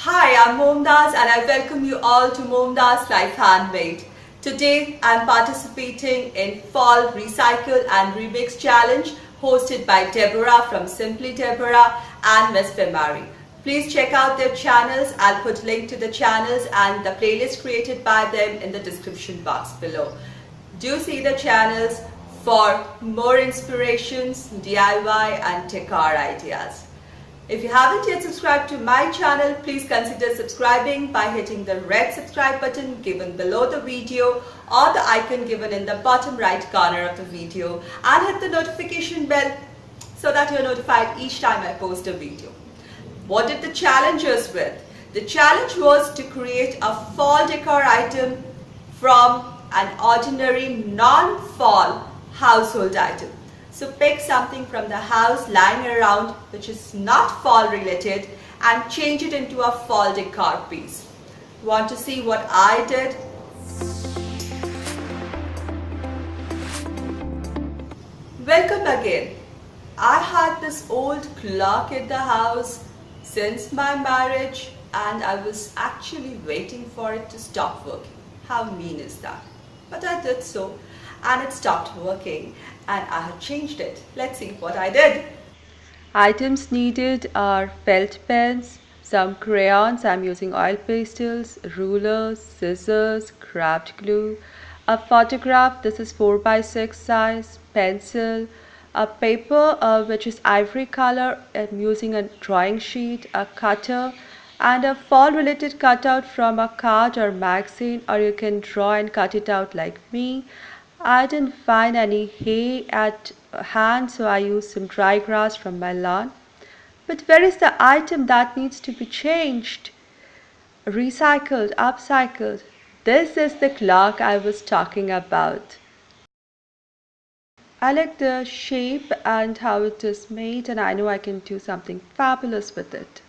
Hi, I'm Momdas and I welcome you all to Momdas Life Handmade. Today I'm participating in Fall Recycle and Remix Challenge hosted by Deborah from Simply Deborah and Miss Femari. Please check out their channels. I'll put link to the channels and the playlist created by them in the description box below. Do see the channels for more inspirations, DIY and decor ideas. If you haven't yet subscribed to my channel, please consider subscribing by hitting the red subscribe button given below the video or the icon given in the bottom right corner of the video, and hit the notification bell so that you're notified each time I post a video. What did the challengers with? The challenge was to create a fall decor item from an ordinary non-fall household item. So pick something from the house lying around which is not fall related and change it into a fall decor piece. Want to see what I did? Welcome again. I had this old clock in the house since my marriage and I was actually waiting for it to stop working. How mean is that? But I did so and it stopped working and I have changed it. Let's see what I did. Items needed are felt pens, some crayons, I'm using oil pastels, rulers, scissors, craft glue, a photograph, this is 4x6 size, pencil, a paper which is ivory color, I'm using a drawing sheet, a cutter, and a fall related cutout from a card or magazine, or you can draw and cut it out like me. I didn't find any hay at hand, so I used some dry grass from my lawn. But where is the item that needs to be changed? Recycled, upcycled. This is the clock I was talking about. I like the shape and how it is made, and I know I can do something fabulous with it.